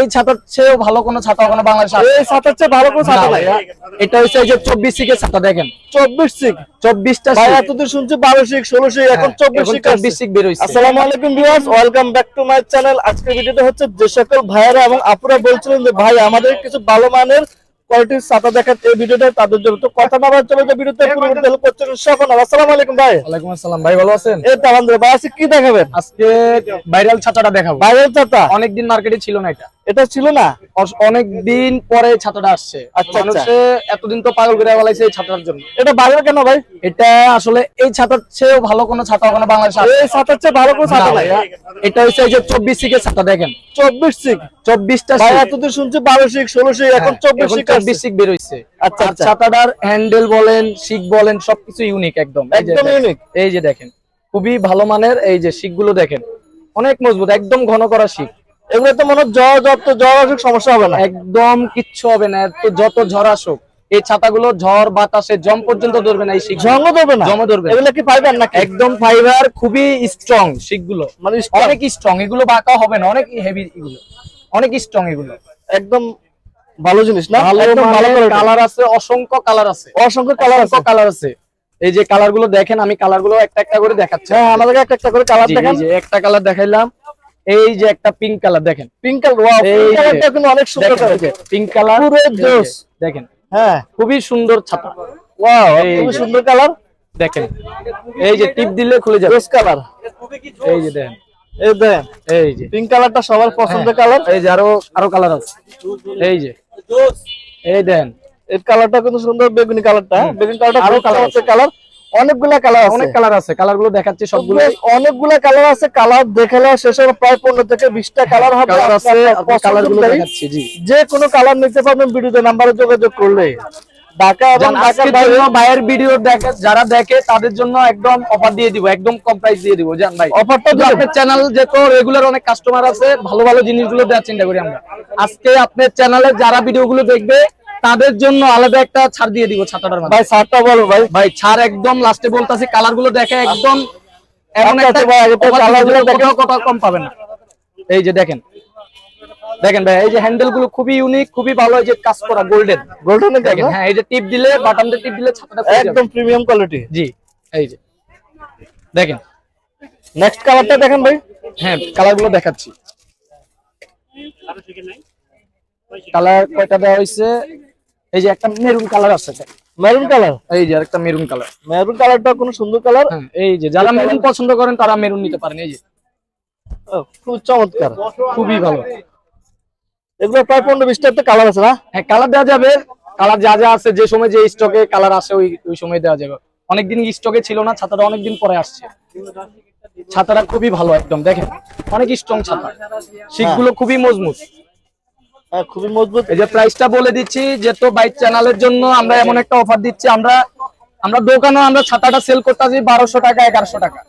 এই ছাতার চেয়েও ভালো কোনো ছাতা কোনো বাংলাদেশে আছে? এই ছাতার চেয়ে ভালো কোনো ছাতা নাই। এটা হচ্ছে এই যে 24 সিকের ছাতা দেখেন, 24 সিক 24টা ভাই, সিক। এতদিন শুনছি 12 সিক 16 সিক, এখন 24 সিক 24 সিক বের হইছে। আসসালামু আলাইকুম viewers, welcome back to my channel. আজকের ভিডিওটা হচ্ছে যে সকল ভাইয়েরা এবং আপুরা বলছিলেন যে ভাই আমাদের কিছু ভালো মানের কোয়ালিটির ছাতা দেখান এই ভিডিওটা তাদের জন্য। তো কথা না বলে চলে যে ভিডিওতে পুরোপুরি হেল্প করছেন সফল। আসসালামু আলাইকুম ভাই। ওয়ালাইকুম আসসালাম ভাই, ভালো আছেন? এই তো আলহামদুলিল্লাহ ভাই। আজকে কি দেখাবেন? আজকে ভাইরাল ছাতাটা দেখাবো। ভাইরাল ছাতা অনেকদিন মার্কেটে ছিল না, এটা ছিল না, অনেক দিন পরে ছাতাটা আসছে। আচ্ছা। মানুষে এতদিন তো পাগল করে বলাইছে এই ছাতার জন্য। এটা ভাইরাল কেন ভাই? এটা আসলে এই ছাতার চেয়েও ভালো কোনো ছাতা কোনো বাংলাদেশে আছে? এই ছাতার চেয়ে ভালো কোনো ছাতা নাই। এটা হচ্ছে এই যে 24 সিকের ছাতা দেখেন, 24 সিক 24টা ভাই, সিক। এতদিন শুনছি 12 সিক 16 সিক, এখন 24 সিক 24 সিক বের হইছে। আচ্ছা, আর আচ্ছা। ছাতাটার হ্যান্ডেল বলেন, শিক বলেন, সবকিছু ইউনিক একদম। এই যে একদম দেখেন, ইউনিক। এই যে দেখেন খুবই ভালো মানের। এই যে শিক গুলো দেখেন অনেক মজবুত, একদম ঘন করা শিক। এগুলো তো মনে হয় জ্বর আসুক সমস্যা হবে না। একদম কিচ্ছু হবে না। যত ঝড় আসুক এই ছাতাগুলো ঝড় বাতাসে জম পর্যন্ত ধরবে না। এই শিক জং ধরবে না, জমে ধরবে না। এগুলো কি ফাইবার নাকি? একদম ফাইবার, খুবই স্ট্রং শিকগুলো, মানে অনেক স্ট্রং। এগুলো বাঁকা হবে না, অনেক হেভি, এগুলো অনেক স্ট্রং। এগুলো একদম ভালো জিনিস না? ভালো একদম ভালো মানের কালার আছে, অসংখ্য কালার আছে, অসংখ্য কালার আছে। কালার আছে। এই যে কালার গুলো দেখেন, আমি কালার গুলো একটা একটা করে দেখাচ্ছি। হ্যাঁ, আমাদেরকে একটা একটা করে কালার জি, দেখান। এই যে একটা কালার দেখাইলাম। এই যে একটা পিঙ্ক কালার দেখেন, পিঙ্ক কালার, ওয়াও, পিঙ্ক কালারটা কিন্তু অনেক সুন্দর কালার। পিঙ্ক কালার পুরো জোস। দেখেন, হ্যাঁ, খুবই সুন্দর ছাতা। ওয়াও, এই খুব যে। সুন্দর কালার। দেখেন এই যে টিপ দিলে খুলে যাবে। জোস কালার। এই যে দেখেন, এই দেখেন, এই যে পিঙ্ক কালারটা সবার পছন্দের কালার। এই যে আরো কালার আছে। এই যে এই দেন, এই কালারটা কিন্তু সুন্দর, বেগুনি কালারটা। বেগুনি কালারটা আরো আরো কালার কালার আছে, কালার অনেকগুলা কালার আছে। অনেক কালার আছে। কালার গুলো দেখাচ্ছি সবগুলো। অনেকগুলা কালার আছে। কালার দেখালে শেষ হবে, প্রায় 15 থেকে 20টা কালার হবে। কালার আছে, কালার গুলো পছন্দ দেখাচ্ছি। জি, যে কোনো কালার নিতে পারবেন ভিডিওতে নাম্বারে যোগাযোগ করলে। ঢাকা এবং ঢাকার বাইরে ভাইয়ের ভিডিও দেখে যারা দেখে তাদের জন্য একদম অফার দিয়ে দিব, একদম কম প্রাইস দিয়ে দিব। জান ভাই, অফারটা তো আপনার চ্যানেল যে তো রেগুলার অনেক কাস্টমার আছে, ভালো ভালো জিনিসগুলো দেওয়ার চিন্তা করি আমরা। আজকে আপনার চ্যানেলে যারা ভিডিওগুলো দেখবে তাদের জন্য আলাদা একটা ছাড় দিয়ে দিব ছাতাটার মধ্যে। ভাই ছাড়টা বলো ভাই। ভাই ছাড় একদম লাস্টে বলতাছি। কালার গুলো দেখে একদম এমন আচ্ছা, একটা ভাই, এটা কালার গুলো দেখেন। কোথাও কম পাবেন না। এই যে দেখেন, দেখেন ভাই, এই যে হ্যান্ডেল গুলো খুবই ইউনিক, খুবই ভালো। এই যে কাজ করা গোল্ডেন দেখেন। হ্যাঁ, এই যে টিপ দিলে, বাটন দিয়ে টিপ দিলে ছাতাটা খুলে যাবে। একদম প্রিমিয়াম কোয়ালিটি। জি, এই যে দেখেন। নেক্সট কালারটা দেখেন ভাই। হ্যাঁ, কালার গুলো দেখাচ্ছি। কালার কয়টা দেওয়া হয়েছে? এই যে একটা মেরুন কালার আছে, মেরুন কালার। এই যে আরেকটা মেরুন কালার। মেরুন কালারটা কোনো সুন্দর কালার। হ্যাঁ, এই যে যারা মেরুন পছন্দ করেন তারা মেরুন নিতে পারেন। এই যে খুব চমৎকার, খুবই ভালো। এগুলো প্রায় 15-20টা কালার আছে না? হ্যাঁ, কালার দেওয়া যাবে। কালার যা যা আছে, যে সময় যে স্টকে কালার আসে ওই সময় দেওয়া যাবে। অনেকদিন স্টকে ছিল না, ছাতাটা অনেকদিন পরে আসছে। ছাতাটা খুবই ভালো একদম। দেখেন অনেক স্ট্রং ছাতা, শিকগুলো খুবই মজবুত। হ্যাঁ, খুবই মজবুত। এই যে প্রাইসটা বলে দিচ্ছি, যেহেতু বাইক চ্যানেলের জন্য আমরা এমন একটা অফার দিচ্ছি। আমরা দোকানে আমরা ছাতাটা সেল করতেছি 1200 টাকা, 1100 টাকা।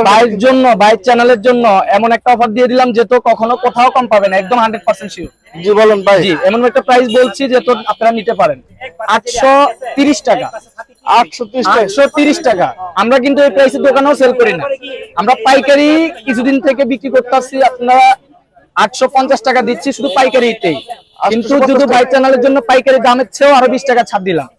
বাইক জন্য, বাইক চ্যানেলের জন্য এমন একটা অফার দিয়ে দিলাম যেহেতু কখনো কোথাও কম পাবে না, একদম 100% শিওর। জি বলেন ভাই। জি, এমন একটা প্রাইস বলছি যেহেতু আপনারা নিতে পারেন। 830 টাকা, 830 টাকা। আমরা কিন্তু এই প্রাইসের দোকানেও সেল করি না, আমরা পাইকারি কিছুদিন থেকে বিক্রি করতেছি। আপনারা 850 টাকা দিচ্ছি শুধু পাইকারিতেই। কিন্তু যদি বাইক চ্যানেলের জন্য পাইকারি দামের চেয়েও আরো 20 টাকা ছাড় দিলাম।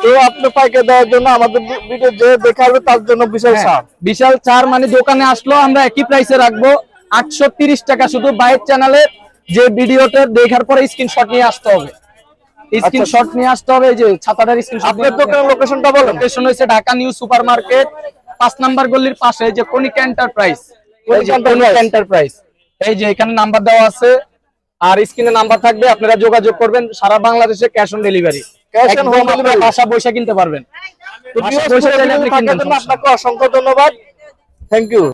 তো আপনি পাইকারি দেওয়ার জন্য আমাদের ভিডিও যে দেখাবে তার জন্য বিশাল ছাড়। বিশাল ছাড় মানে দোকানে আসলো আমরা একই প্রাইসে রাখবো 830 টাকা। শুধু বাইক চ্যানেলে যে ভিডিওটা দেখার পরে স্ক্রিনশট নিয়ে আসতে হবে, স্ক্রিনশট নিয়ে আসতে হবে। এই যে ছাতাটার স্ক্রিনশট। আপনার দোকানের লোকেশনটা বলেন। লোকেশন হচ্ছে Dhaka new super market 5 number গলির পাশে, যে কনিকা এন্টারপ্রাইজ। এন্টারপ্রাইজ, এই যে এখানে নাম্বার দেওয়া আছে আর স্ক্রিনে নাম্বার থাকবে। আপনারা যোগাযোগ করবেন। সারা বাংলাদেশে ক্যাশ অন ডেলিভারি, বাসা বসে কিনতে পারবেন। আপনাকে অসংখ্য ধন্যবাদ। Thank you.